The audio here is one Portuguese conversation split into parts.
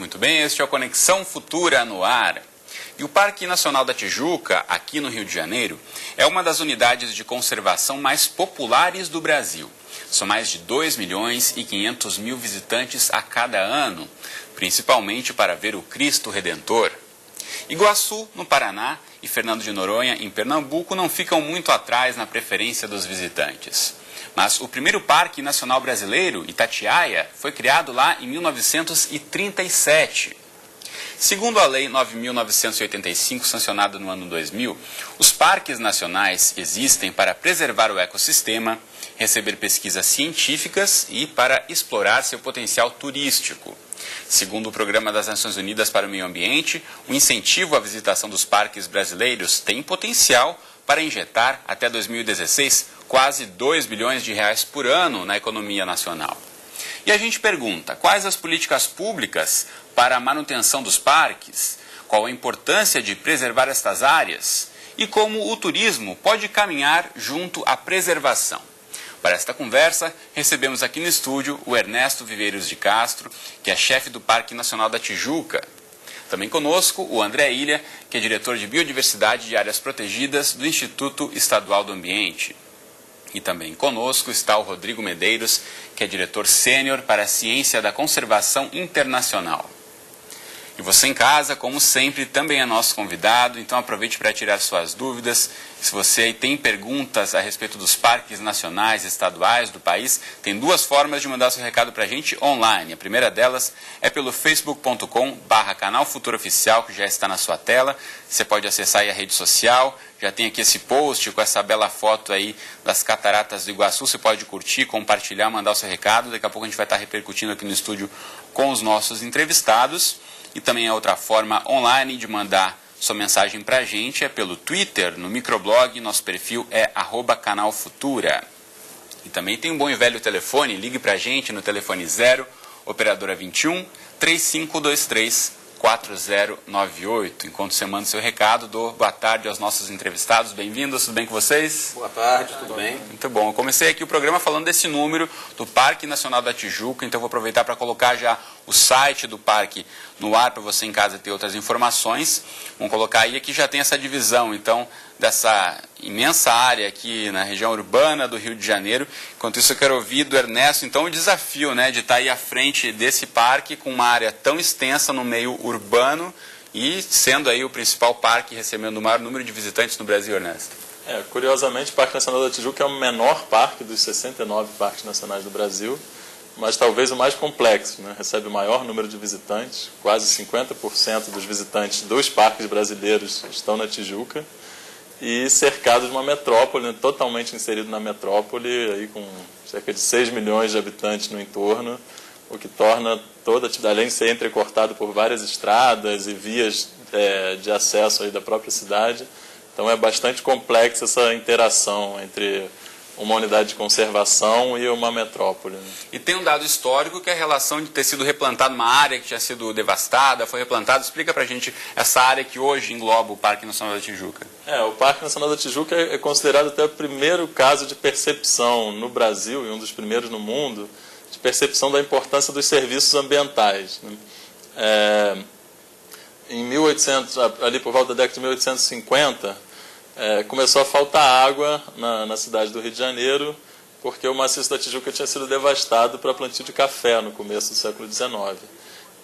Muito bem, este é o Conexão Futura no ar. E o Parque Nacional da Tijuca, aqui no Rio de Janeiro, é uma das unidades de conservação mais populares do Brasil. São mais de 2.500.000 visitantes a cada ano, principalmente para ver o Cristo Redentor. Iguaçu, no Paraná, e Fernando de Noronha, em Pernambuco, não ficam muito atrás na preferência dos visitantes. Mas o primeiro Parque Nacional Brasileiro, Itatiaia, foi criado lá em 1937. Segundo a Lei 9.985, sancionada no ano 2000, os parques nacionais existem para preservar o ecossistema, receber pesquisas científicas e para explorar seu potencial turístico. Segundo o Programa das Nações Unidas para o Meio Ambiente, o incentivo à visitação dos parques brasileiros tem potencial para injetar, até 2016, quase 2 bilhões de reais por ano na economia nacional. E a gente pergunta, quais as políticas públicas para a manutenção dos parques? Qual a importância de preservar estas áreas? E como o turismo pode caminhar junto à preservação? Para esta conversa, recebemos aqui no estúdio o Ernesto Viveiros de Castro, que é chefe do Parque Nacional da Tijuca. Também conosco o André Ilha, que é diretor de Biodiversidade de Áreas Protegidas do Instituto Estadual do Ambiente. E também conosco está o Rodrigo Medeiros, que é diretor sênior para a Ciência da Conservação Internacional. E você em casa, como sempre, também é nosso convidado, então aproveite para tirar suas dúvidas. Se você aí tem perguntas a respeito dos parques nacionais e estaduais do país, tem duas formas de mandar seu recado para a gente online. A primeira delas é pelo facebook.com/canal Futuro Oficial, que já está na sua tela. Você pode acessar aí a rede social, já tem aqui esse post com essa bela foto aí das cataratas do Iguaçu. Você pode curtir, compartilhar, mandar o seu recado. Daqui a pouco a gente vai estar repercutindo aqui no estúdio com os nossos entrevistados. E também a outra forma online de mandar sua mensagem para a gente é pelo Twitter, no microblog, nosso perfil é @canalfutura. E também tem um bom e velho telefone, ligue para a gente no telefone 0, operadora 21 3523 4098. Enquanto você manda o seu recado, dou boa tarde aos nossos entrevistados. Bem-vindos, tudo bem com vocês? Boa tarde, tudo bem? Muito bom. Eu comecei aqui o programa falando desse número do Parque Nacional da Tijuca, então vou aproveitar para colocar já o site do parque no ar para você em casa ter outras informações. Vamos colocar aí, aqui já tem essa divisão, então, dessa imensa área aqui na região urbana do Rio de Janeiro. Enquanto isso, eu quero ouvir do Ernesto, então, o desafio, né, de estar aí à frente desse parque com uma área tão extensa no meio urbano e sendo aí o principal parque recebendo o maior número de visitantes no Brasil, Ernesto. Curiosamente, o Parque Nacional da Tijuca é o menor parque dos 69 parques nacionais do Brasil, mas talvez o mais complexo, né? Recebe o maior número de visitantes, quase 50% dos visitantes dos parques brasileiros estão na Tijuca, e cercado de uma metrópole, né? Totalmente inserido na metrópole, aí com cerca de 6 milhões de habitantes no entorno, o que torna toda a atividade, além de ser entrecortado por várias estradas e vias de acesso aí da própria cidade. Então é bastante complexa essa interação entre uma unidade de conservação e uma metrópole. Né? E tem um dado histórico que é a relação de ter sido replantada uma área que tinha sido devastada, foi replantada. Explica pra gente essa área que hoje engloba o Parque Nacional da Tijuca. O Parque Nacional da Tijuca é considerado até o primeiro caso de percepção no Brasil, e um dos primeiros no mundo, de percepção da importância dos serviços ambientais. Né? Em 1800, ali por volta da década de 1850, começou a faltar água na cidade do Rio de Janeiro, porque o maciço da Tijuca tinha sido devastado para plantio de café no começo do século XIX.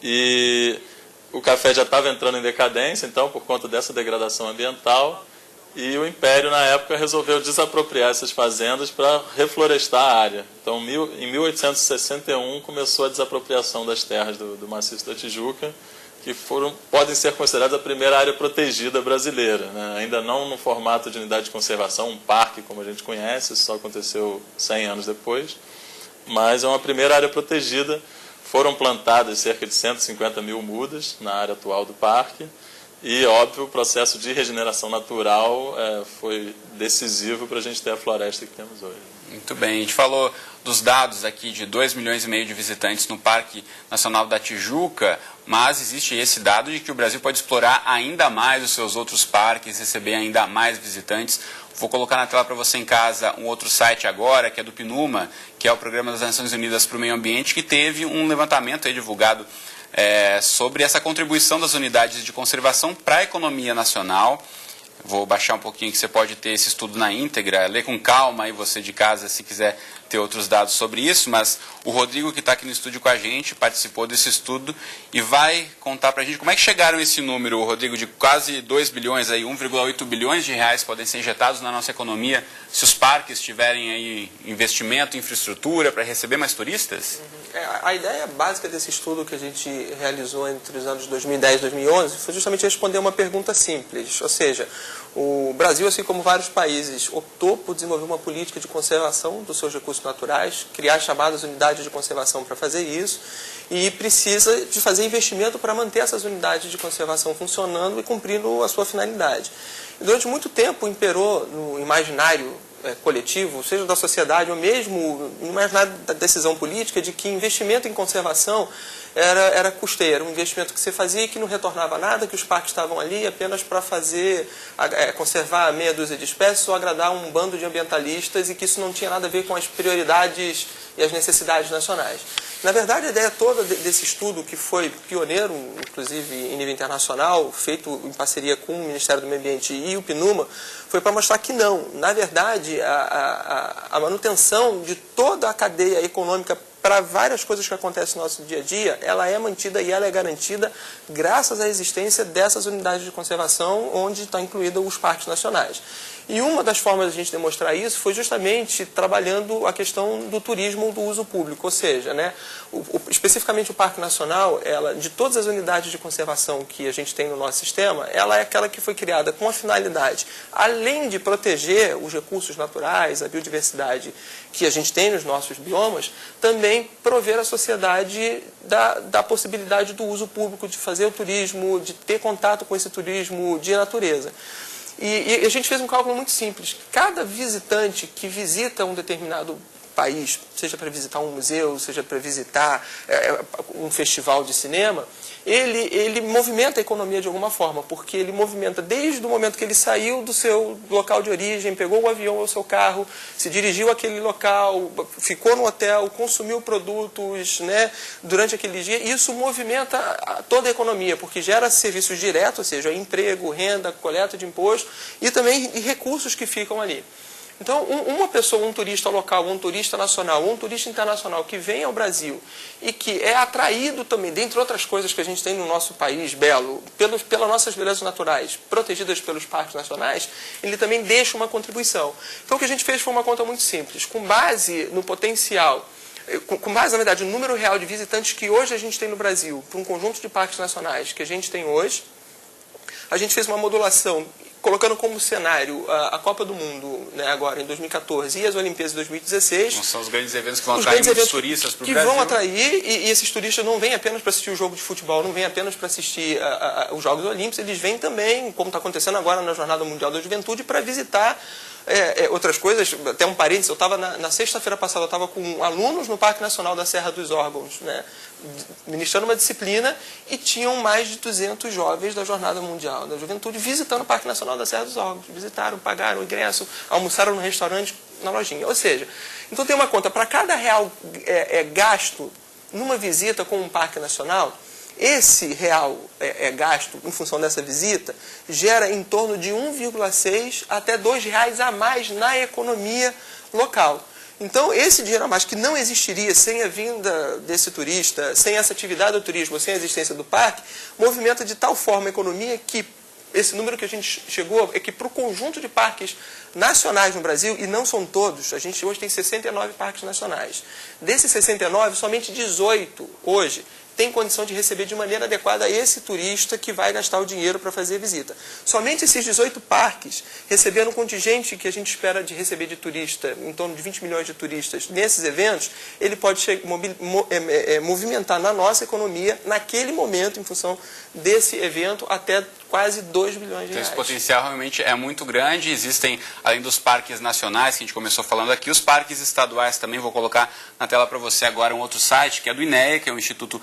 E o café já estava entrando em decadência, então, por conta dessa degradação ambiental, e o Império, na época, resolveu desapropriar essas fazendas para reflorestar a área. Então, em 1861, começou a desapropriação das terras do maciço da Tijuca, que podem ser consideradas a primeira área protegida brasileira, né? Ainda não no formato de unidade de conservação, um parque como a gente conhece, isso só aconteceu 100 anos depois, mas é uma primeira área protegida. Foram plantadas cerca de 150 mil mudas na área atual do parque e, óbvio, o processo de regeneração natural foi decisivo para a gente ter a floresta que temos hoje. Muito bem, a gente falou dos dados aqui de 2,5 milhões de visitantes no Parque Nacional da Tijuca, mas existe esse dado de que o Brasil pode explorar ainda mais os seus outros parques, receber ainda mais visitantes. Vou colocar na tela para você em casa um outro site agora, que é do PNUMA, que é o Programa das Nações Unidas para o Meio Ambiente, que teve um levantamento aí divulgado sobre essa contribuição das unidades de conservação para a economia nacional. Vou baixar um pouquinho que você pode ter esse estudo na íntegra, ler com calma aí você de casa se quiser ter outros dados sobre isso, mas o Rodrigo, que está aqui no estúdio com a gente, participou desse estudo e vai contar para a gente como é que chegaram a esse número, Rodrigo, de quase 2 bilhões, aí 1,8 bilhões de reais podem ser injetados na nossa economia se os parques tiverem aí investimento, infraestrutura para receber mais turistas? A ideia básica desse estudo que a gente realizou entre os anos 2010 e 2011 foi justamente responder uma pergunta simples, ou seja, o Brasil, assim como vários países, optou por desenvolver uma política de conservação dos seus recursos naturais, criar chamadas unidades de conservação para fazer isso, e precisa de fazer investimento para manter essas unidades de conservação funcionando e cumprindo a sua finalidade. E durante muito tempo imperou no imaginário coletivo, seja da sociedade ou mesmo no imaginário da decisão política, de que investimento em conservação era custeio, era um investimento que você fazia e que não retornava nada, que os parques estavam ali apenas para conservar meia dúzia de espécies ou agradar um bando de ambientalistas e que isso não tinha nada a ver com as prioridades e as necessidades nacionais. Na verdade, a ideia toda desse estudo, que foi pioneiro, inclusive em nível internacional, feito em parceria com o Ministério do Meio Ambiente e o PNUMA, foi para mostrar que não. Na verdade, a manutenção de toda a cadeia econômica para várias coisas que acontecem no nosso dia a dia, ela é mantida e ela é garantida graças à existência dessas unidades de conservação, onde está incluída os parques nacionais. E uma das formas de a gente demonstrar isso foi justamente trabalhando a questão do turismo do uso público, ou seja, especificamente o Parque Nacional, de todas as unidades de conservação que a gente tem no nosso sistema, ela é aquela que foi criada com a finalidade, além de proteger os recursos naturais, a biodiversidade que a gente tem nos nossos biomas, também prover à sociedade da possibilidade do uso público, de fazer o turismo, de ter contato com esse turismo de natureza. E a gente fez um cálculo muito simples. Cada visitante que visita um determinado país, seja para visitar um museu, seja para visitar um festival de cinema, ele movimenta a economia de alguma forma, porque ele movimenta desde o momento que ele saiu do seu local de origem, pegou o avião ou o seu carro, se dirigiu àquele local, ficou no hotel, consumiu produtos durante aquele dia. Isso movimenta toda a economia, porque gera serviços diretos, ou seja, emprego, renda, coleta de imposto e também recursos que ficam ali. Então, uma pessoa, um turista local, um turista nacional, um turista internacional que vem ao Brasil e que é atraído também, dentre outras coisas que a gente tem no nosso país belo, pelas nossas belezas naturais, protegidas pelos parques nacionais, ele também deixa uma contribuição. Então, o que a gente fez foi uma conta muito simples. Com base no potencial, com base, na verdade, no número real de visitantes que hoje a gente tem no Brasil, para um conjunto de parques nacionais que a gente tem hoje, a gente fez uma modulação colocando como cenário a Copa do Mundo, agora em 2014, e as Olimpíadas de 2016. São os grandes eventos que vão atrair muitos turistas para o Brasil. Que vão atrair, e esses turistas não vêm apenas para assistir o jogo de futebol, não vêm apenas para assistir os Jogos Olímpicos, eles vêm também, como está acontecendo agora na Jornada Mundial da Juventude, para visitar outras coisas. Até um parênteses, eu estava na sexta-feira passada, eu estava com alunos no Parque Nacional da Serra dos Órgãos, ministrando uma disciplina, e tinham mais de 200 jovens da Jornada Mundial da Juventude visitando o Parque Nacional da Serra dos Órgãos. Visitaram, pagaram o ingresso, almoçaram no restaurante, na lojinha. Ou seja, então tem uma conta, para cada real gasto numa visita com um parque nacional, esse real gasto em função dessa visita gera em torno de 1,6 até R$2 a mais na economia local. Então, esse dinheiro a mais que não existiria sem a vinda desse turista, sem essa atividade do turismo, sem a existência do parque, movimenta de tal forma a economia que esse número que a gente chegou é que para o conjunto de parques nacionais no Brasil, e não são todos, a gente hoje tem 69 parques nacionais. Desses 69, somente 18 hoje tem condição de receber de maneira adequada esse turista que vai gastar o dinheiro para fazer a visita. Somente esses 18 parques, recebendo um contingente que a gente espera de receber de turista, em torno de 20 milhões de turistas, nesses eventos, ele pode movimentar na nossa economia, naquele momento, em função desse evento, até quase 2 bilhões de então, reais. Esse potencial realmente é muito grande. Existem, além dos parques nacionais, que a gente começou falando aqui, os parques estaduais também. Vou colocar na tela para você agora um outro site, que é do INEA, que é o Instituto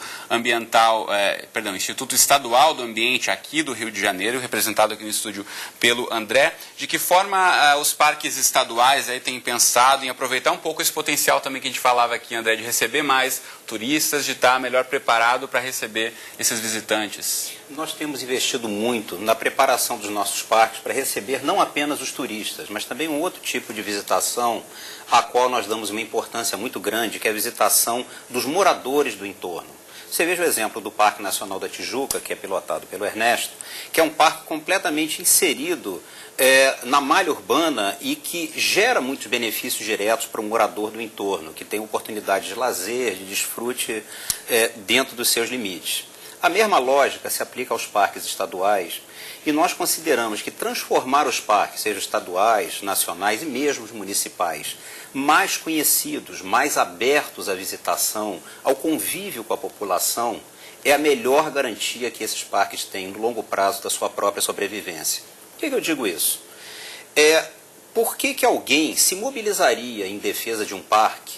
Instituto Estadual do Ambiente aqui do Rio de Janeiro, representado aqui no estúdio pelo André. De que forma os parques estaduais aí têm pensado em aproveitar um pouco esse potencial também que a gente falava aqui, André, de receber mais turistas, de estar melhor preparado para receber esses visitantes? Nós temos investido muito na preparação dos nossos parques para receber não apenas os turistas, mas também um outro tipo de visitação a qual nós damos uma importância muito grande, que é a visitação dos moradores do entorno. Você veja o exemplo do Parque Nacional da Tijuca, que é pilotado pelo Ernesto, que é um parque completamente inserido na malha urbana e que gera muitos benefícios diretos para o morador do entorno, que tem oportunidade de lazer, de desfrute dentro dos seus limites. A mesma lógica se aplica aos parques estaduais e nós consideramos que transformar os parques, sejam estaduais, nacionais e mesmo os municipais, mais conhecidos, mais abertos à visitação, ao convívio com a população, é a melhor garantia que esses parques têm no longo prazo da sua própria sobrevivência. Por que eu digo isso? Por que alguém se mobilizaria em defesa de um parque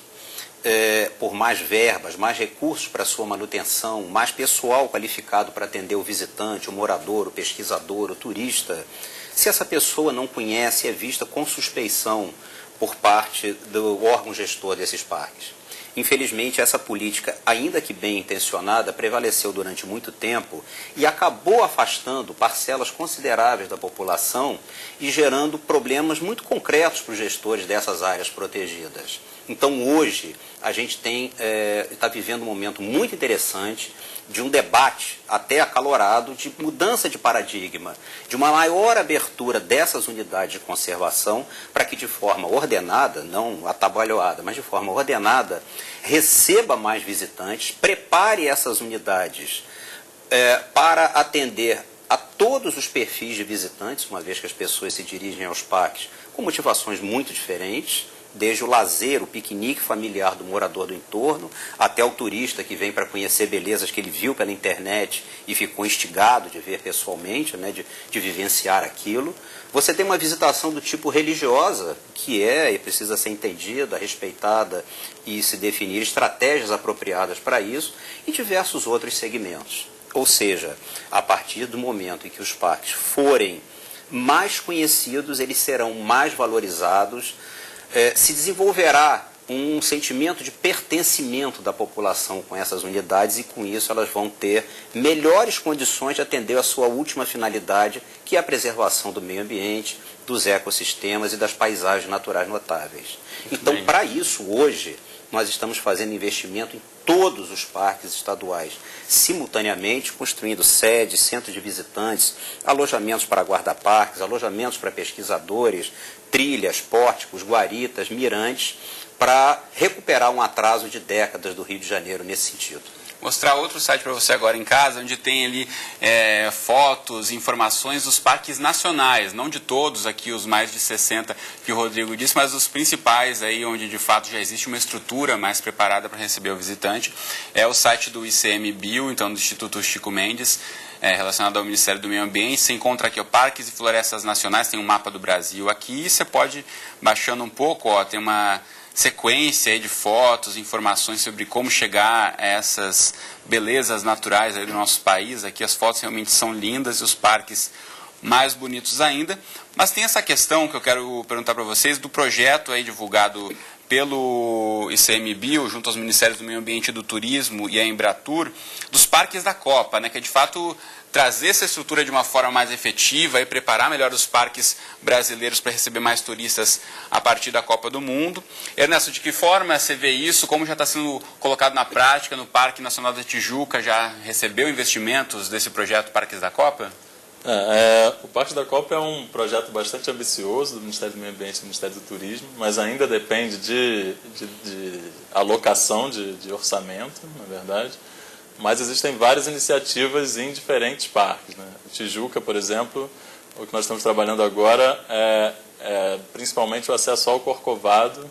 por mais verbas, mais recursos para sua manutenção, mais pessoal qualificado para atender o visitante, o morador, o pesquisador, o turista, se essa pessoa não conhece e é vista com suspeição por parte do órgão gestor desses parques? Infelizmente, essa política, ainda que bem intencionada, prevaleceu durante muito tempo e acabou afastando parcelas consideráveis da população e gerando problemas muito concretos para os gestores dessas áreas protegidas. Então, hoje, a gente está vivendo um momento muito interessante de um debate até acalorado de mudança de paradigma, de uma maior abertura dessas unidades de conservação para que de forma ordenada, não atabalhoada, mas de forma ordenada, receba mais visitantes, prepare essas unidades para atender a todos os perfis de visitantes, uma vez que as pessoas se dirigem aos parques com motivações muito diferentes, desde o lazer, o piquenique familiar do morador do entorno, até o turista que vem para conhecer belezas que ele viu pela internet e ficou instigado de ver pessoalmente, né, de vivenciar aquilo. Você tem uma visitação do tipo religiosa, que e precisa ser entendida, respeitada e se definir estratégias apropriadas para isso, e diversos outros segmentos. Ou seja, a partir do momento em que os parques forem mais conhecidos, eles serão mais valorizados, se desenvolverá um sentimento de pertencimento da população com essas unidades e, com isso, elas vão ter melhores condições de atender a sua última finalidade, que é a preservação do meio ambiente, dos ecossistemas e das paisagens naturais notáveis. Então, para isso, hoje, nós estamos fazendo investimento em todos os parques estaduais, simultaneamente construindo sedes, centros de visitantes, alojamentos para guarda-parques, alojamentos para pesquisadores, trilhas, pórticos, guaritas, mirantes, para recuperar um atraso de décadas do Rio de Janeiro nesse sentido. Mostrar outro site para você agora em casa, onde tem ali fotos, informações dos parques nacionais, não de todos aqui, os mais de 60 que o Rodrigo disse, mas os principais aí, onde de fato já existe uma estrutura mais preparada para receber o visitante. É o site do ICMBio, então do Instituto Chico Mendes, relacionado ao Ministério do Meio Ambiente. Você encontra aqui parques e florestas nacionais, tem um mapa do Brasil aqui, e você pode, baixando um pouco, tem uma sequência aí de fotos, informações sobre como chegar a essas belezas naturais aí do nosso país. Aqui as fotos realmente são lindas e os parques mais bonitos ainda. Mas tem essa questão que eu quero perguntar para vocês do projeto aí divulgado pelo ICMBio, junto aos Ministérios do Meio Ambiente e do Turismo e a Embratur, dos parques da Copa, né, que é de fato trazer essa estrutura de uma forma mais efetiva e preparar melhor os parques brasileiros para receber mais turistas a partir da Copa do Mundo. Ernesto, de que forma você vê isso? Como já está sendo colocado na prática no Parque Nacional da Tijuca? Já recebeu investimentos desse projeto Parques da Copa? O Parque da Copa é um projeto bastante ambicioso do Ministério do Meio Ambiente e do Ministério do Turismo, mas ainda depende de alocação de orçamento, na verdade. Mas existem várias iniciativas em diferentes parques, né? Tijuca, por exemplo, o que nós estamos trabalhando agora é principalmente o acesso ao Corcovado,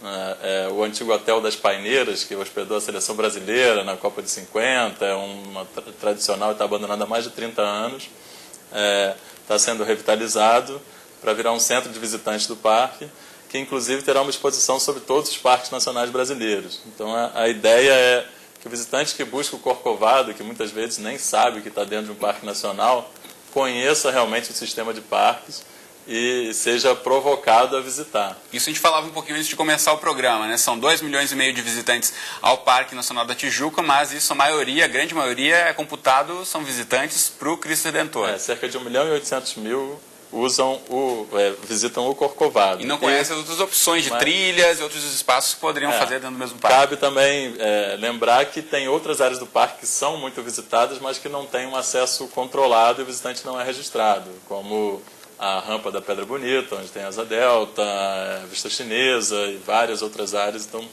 né? O antigo Hotel das Paineiras, que hospedou a seleção brasileira na Copa de 50, é uma tradicional e está abandonada há mais de 30 anos. está sendo revitalizado para virar um centro de visitantes do parque, que inclusive terá uma exposição sobre todos os parques nacionais brasileiros. Então a ideia é que o visitante que busca o Corcovado, que muitas vezes nem sabe que está dentro de um parque nacional, conheça realmente o sistema de parques e seja provocado a visitar. Isso a gente falava um pouquinho antes de começar o programa, né? São 2,5 milhões de visitantes ao Parque Nacional da Tijuca, mas isso a grande maioria é computado, são visitantes para o Cristo Redentor. Cerca de 1.800.000 visitam o Corcovado. E não conhecem as outras opções de trilhas e outros espaços que poderiam fazer dentro do mesmo parque. Cabe também lembrar que tem outras áreas do parque que são muito visitadas, mas que não têm um acesso controlado e o visitante não é registrado, como a rampa da Pedra Bonita, onde tem Asa Delta, a Vista Chinesa e várias outras áreas. Então,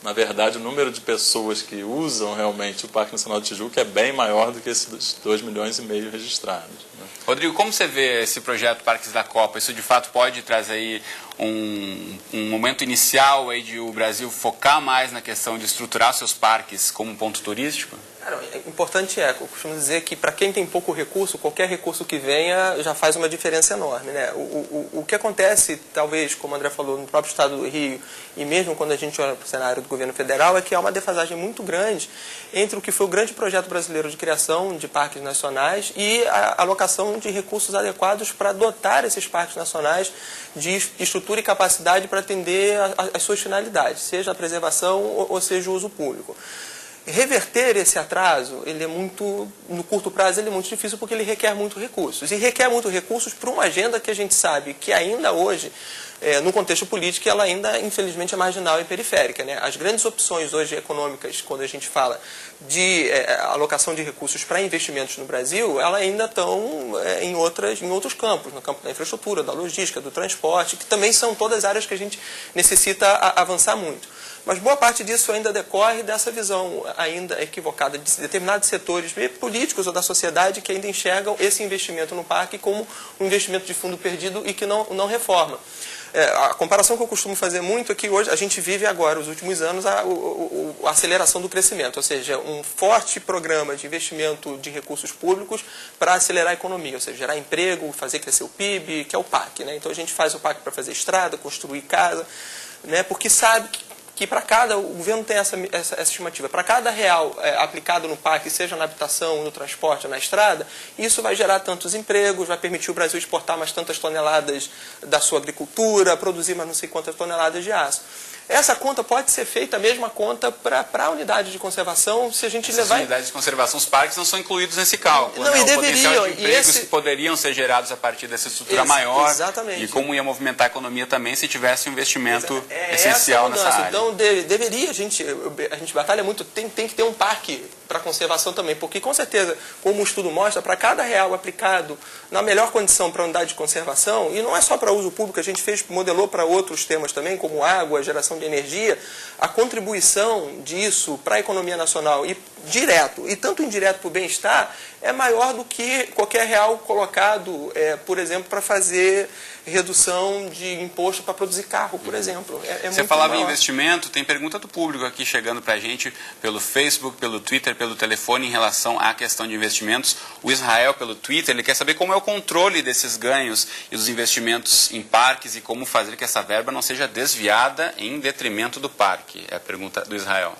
na verdade, o número de pessoas que usam realmente o Parque Nacional de Tijuca é bem maior do que esses 2,5 milhões registrados, né? Rodrigo, como você vê esse projeto Parques da Copa? Isso de fato pode trazer aí um momento inicial aí de o Brasil focar mais na questão de estruturar seus parques como um ponto turístico? Importante eu costumo dizer que para quem tem pouco recurso, qualquer recurso que venha já faz uma diferença enorme, né? O que acontece, talvez, como o André falou, no próprio estado do Rio, e mesmo quando a gente olha para o cenário do governo federal, é que há uma defasagem muito grande entre o que foi o grande projeto brasileiro de criação de parques nacionais e a alocação de recursos adequados para dotar esses parques nacionais de estrutura e capacidade para atender as suas finalidades, seja a preservação ou seja o uso público. Reverter esse atraso, ele é muito, no curto prazo, ele é muito difícil porque ele requer muitos recursos. E requer muitos recursos para uma agenda que a gente sabe que ainda hoje, no contexto político, ela ainda, infelizmente, é marginal e periférica, né? As grandes opções hoje econômicas, quando a gente fala de alocação de recursos para investimentos no Brasil, elas ainda estão em outros campos, no campo da infraestrutura, da logística, do transporte, que também são todas áreas que a gente necessita avançar muito. Mas boa parte disso ainda decorre dessa visão ainda equivocada de determinados setores políticos ou da sociedade que ainda enxergam esse investimento no parque como um investimento de fundo perdido e que não reforma. A comparação que eu costumo fazer muito é que hoje a gente vive agora, os últimos anos, a aceleração do crescimento, ou seja, um forte programa de investimento de recursos públicos para acelerar a economia, ou seja, gerar emprego, fazer crescer o PIB, que é o PAC, né? Então a gente faz o PAC para fazer estrada, construir casa, né? Porque sabe que para cada, o governo tem essa estimativa, para cada real aplicado no parque, seja na habitação, no transporte, na estrada, isso vai gerar tantos empregos, vai permitir o Brasil exportar mais tantas toneladas da sua agricultura, produzir mais não sei quantas toneladas de aço. Essa conta pode ser feita, a mesma conta, para a unidade de conservação, se a gente levar... Essas unidades de conservação, os parques não são incluídos nesse cálculo. Não, né? e o deveriam. potencial de empregos que poderiam ser gerados a partir dessa estrutura maior. Exatamente. E como ia movimentar a economia também se tivesse um investimento essencial nessa área. Então, deveria, a gente batalha muito, tem que ter um parque para conservação também, porque com certeza, como o estudo mostra, para cada real aplicado na melhor condição para a unidade de conservação, e não é só para uso público, a gente modelou para outros temas também, como água, geração de energia, a contribuição disso para a economia nacional e direto e tanto indireto para o bem-estar é maior do que qualquer real colocado, por exemplo, para fazer redução de imposto para produzir carro, por exemplo. Você falava em investimento, tem pergunta do público aqui chegando para a gente pelo Facebook, pelo Twitter, pelo telefone em relação à questão de investimentos. O Israel, pelo Twitter, ele quer saber como é o controle desses ganhos e dos investimentos em parques e como fazer que essa verba não seja desviada em detrimento do parque. É a pergunta do Israel.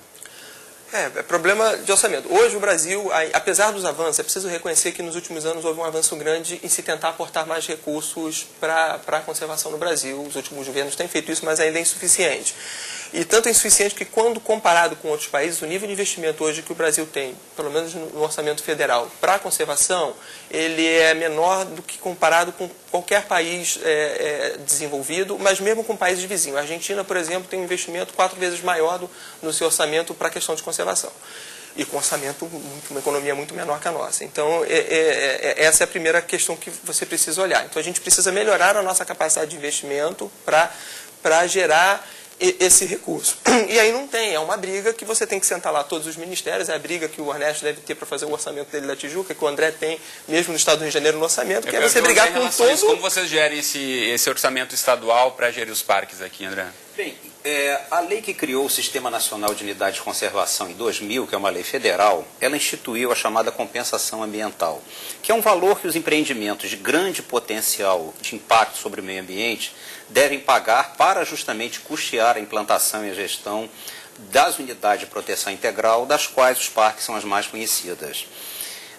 É problema de orçamento. Hoje o Brasil, apesar dos avanços, é preciso reconhecer que nos últimos anos houve um avanço grande em se tentar aportar mais recursos para a conservação no Brasil. Os últimos governos têm feito isso, mas ainda é insuficiente. E tanto é insuficiente que, quando comparado com outros países, o nível de investimento hoje que o Brasil tem, pelo menos no orçamento federal, para a conservação, ele é menor do que comparado com qualquer país desenvolvido, mas mesmo com países vizinhos. A Argentina, por exemplo, tem um investimento 4 vezes maior no seu orçamento para a questão de conservação. E com orçamento, uma economia muito menor que a nossa. Então, essa é a primeira questão que você precisa olhar. Então, a gente precisa melhorar a nossa capacidade de investimento para gerar esse recurso. E aí não tem, é uma briga que você tem que sentar lá todos os ministérios, é a briga que o Ernesto deve ter para fazer o orçamento dele da Tijuca, que o André tem mesmo no Estado do Rio de Janeiro no orçamento, que é você brigar com todos. Como vocês gerem esse orçamento estadual para gerir os parques aqui, André? Bem, A lei que criou o Sistema Nacional de Unidades de Conservação em 2000, que é uma lei federal, ela instituiu a chamada compensação ambiental, que é um valor que os empreendimentos de grande potencial de impacto sobre o meio ambiente devem pagar para justamente custear a implantação e a gestão das unidades de proteção integral, das quais os parques são as mais conhecidas.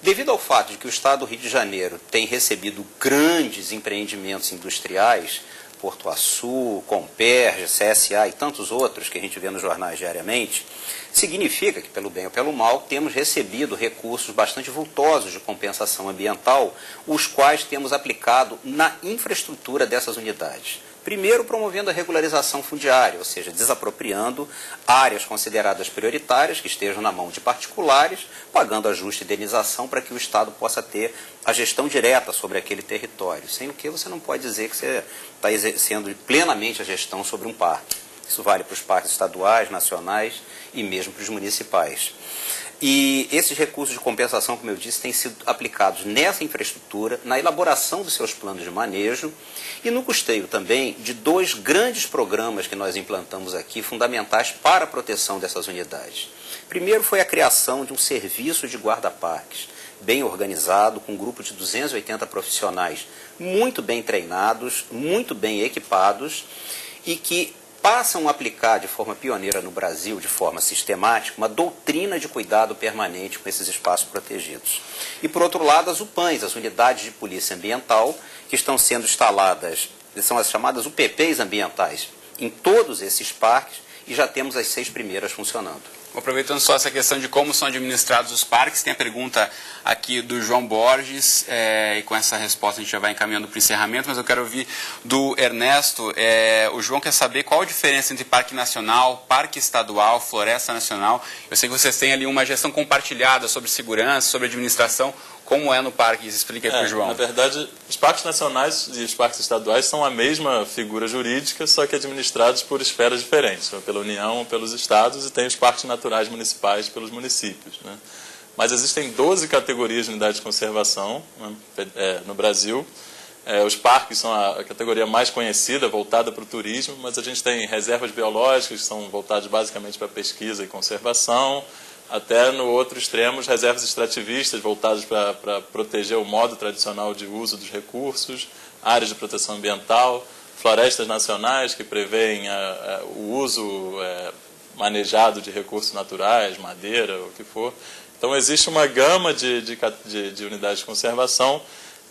Devido ao fato de que o Estado do Rio de Janeiro tem recebido grandes empreendimentos industriais, Porto Açu, Comperj, CSA e tantos outros que a gente vê nos jornais diariamente, significa que, pelo bem ou pelo mal, temos recebido recursos bastante vultosos de compensação ambiental, os quais temos aplicado na infraestrutura dessas unidades. Primeiro, promovendo a regularização fundiária, ou seja, desapropriando áreas consideradas prioritárias, que estejam na mão de particulares, pagando ajuste e indenização para que o Estado possa ter a gestão direta sobre aquele território, sem o que você não pode dizer que você está exercendo plenamente a gestão sobre um parque. Isso vale para os parques estaduais, nacionais e mesmo para os municipais. E esses recursos de compensação, como eu disse, têm sido aplicados nessa infraestrutura, na elaboração dos seus planos de manejo e no custeio também de 2 grandes programas que nós implantamos aqui, fundamentais para a proteção dessas unidades. Primeiro foi a criação de um serviço de guarda-parques, bem organizado, com um grupo de 280 profissionais muito bem treinados, muito bem equipados e que passam a aplicar de forma pioneira no Brasil, de forma sistemática, uma doutrina de cuidado permanente com esses espaços protegidos. E, por outro lado, as UPANs, as Unidades de Polícia Ambiental, que estão sendo instaladas, são as chamadas UPPs ambientais, em todos esses parques, e já temos as 6 primeiras funcionando. Aproveitando só essa questão de como são administrados os parques, tem a pergunta aqui do João Borges, e com essa resposta a gente já vai encaminhando para o encerramento, mas eu quero ouvir do Ernesto. O João quer saber qual a diferença entre parque nacional, parque estadual, floresta nacional. Eu sei que vocês têm ali uma gestão compartilhada sobre segurança, sobre administração. Como é no parque? Explica aí para o João. Na verdade, os parques nacionais e os parques estaduais são a mesma figura jurídica, só que administrados por esferas diferentes, pela União ou pelos estados, e tem os parques naturais municipais pelos municípios, né? Mas existem 12 categorias de unidades de conservação, né, no Brasil. Os parques são a categoria mais conhecida, voltada para o turismo, mas a gente tem reservas biológicas, que são voltadas basicamente para pesquisa e conservação, até no outro extremo, reservas extrativistas voltadas para proteger o modo tradicional de uso dos recursos, áreas de proteção ambiental, florestas nacionais que prevêem o uso manejado de recursos naturais, madeira, o que for. Então existe uma gama de unidades de conservação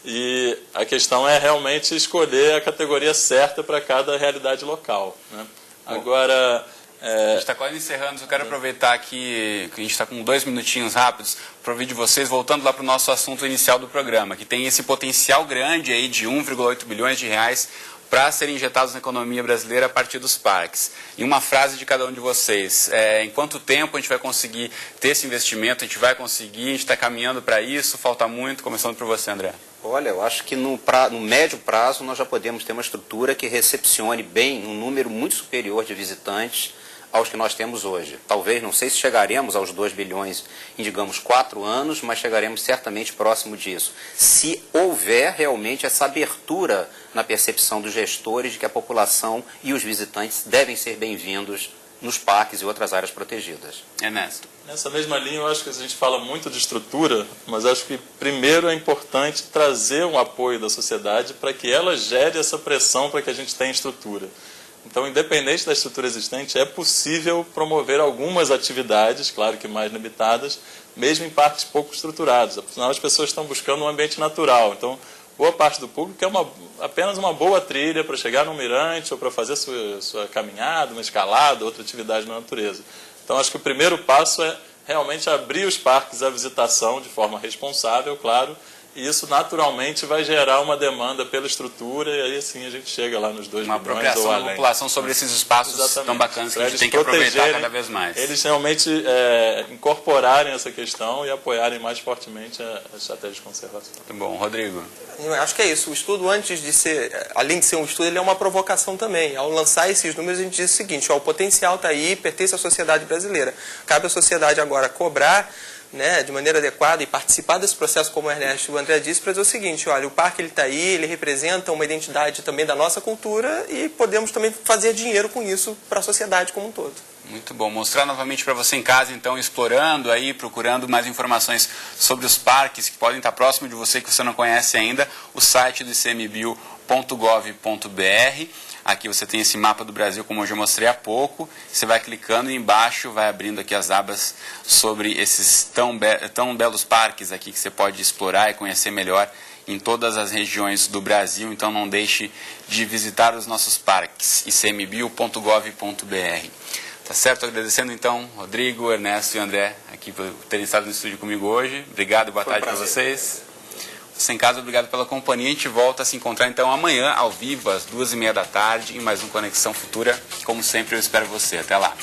e a questão é realmente escolher a categoria certa para cada realidade local, né? Agora... A gente está quase encerrando, eu quero aproveitar aqui, que a gente está com 2 minutinhos rápidos, para ouvir de vocês, voltando lá para o nosso assunto inicial do programa, que tem esse potencial grande aí de 1,8 bilhões de reais para serem injetados na economia brasileira a partir dos parques. E uma frase de cada um de vocês, em quanto tempo a gente vai conseguir ter esse investimento, a gente vai conseguir, a gente está caminhando para isso, falta muito, começando por você, André. Olha, eu acho que no médio prazo nós já podemos ter uma estrutura que recepcione bem um número muito superior de visitantes aos que nós temos hoje. Talvez, não sei se chegaremos aos 2 bilhões em, digamos, 4 anos, mas chegaremos certamente próximo disso. Se houver realmente essa abertura na percepção dos gestores de que a população e os visitantes devem ser bem-vindos nos parques e outras áreas protegidas. Ernesto. Nessa mesma linha, eu acho que a gente fala muito de estrutura, mas acho que primeiro é importante trazer um apoio da sociedade para que ela gere essa pressão para que a gente tenha estrutura. Então, independente da estrutura existente, é possível promover algumas atividades, claro que mais limitadas, mesmo em parques pouco estruturados. Afinal, as pessoas estão buscando um ambiente natural. Então, boa parte do público quer apenas uma boa trilha para chegar num mirante ou para fazer sua caminhada, uma escalada, outra atividade na natureza. Então, acho que o primeiro passo é realmente abrir os parques à visitação de forma responsável, claro, e isso naturalmente vai gerar uma demanda pela estrutura e aí sim a gente chega lá nos 2 bilhões ou além. Uma apropriação da população sobre esses espaços tão bacanas que a gente tem que aproveitar cada vez mais. Eles realmente incorporarem essa questão e apoiarem mais fortemente a estratégia de conservação. Muito bom. Rodrigo? Eu acho que é isso. O estudo, antes de ser, além de ser um estudo, ele é uma provocação também. Ao lançar esses números, a gente diz o seguinte, o potencial está aí, pertence à sociedade brasileira. Cabe à sociedade agora cobrar né, de maneira adequada e participar desse processo, como o Ernesto e o André disse, para dizer o seguinte, olha, o parque está aí, ele representa uma identidade também da nossa cultura e podemos também fazer dinheiro com isso para a sociedade como um todo. Muito bom. Mostrar novamente para você em casa, então, explorando aí, procurando mais informações sobre os parques que podem estar próximo de você, que você não conhece ainda, o site do icmbiu.gov.br. Aqui você tem esse mapa do Brasil, como eu já mostrei há pouco. Você vai clicando e embaixo vai abrindo aqui as abas sobre esses tão belos parques aqui que você pode explorar e conhecer melhor em todas as regiões do Brasil. Então não deixe de visitar os nossos parques, icmbiu.gov.br. Tá certo? Agradecendo então Rodrigo, Ernesto e André aqui por terem estado no estúdio comigo hoje. Obrigado e boa tarde para vocês. Você em casa, obrigado pela companhia. A gente volta a se encontrar então amanhã, ao vivo, às 2h30 da tarde, em mais um Conexão Futura. Como sempre, eu espero você. Até lá.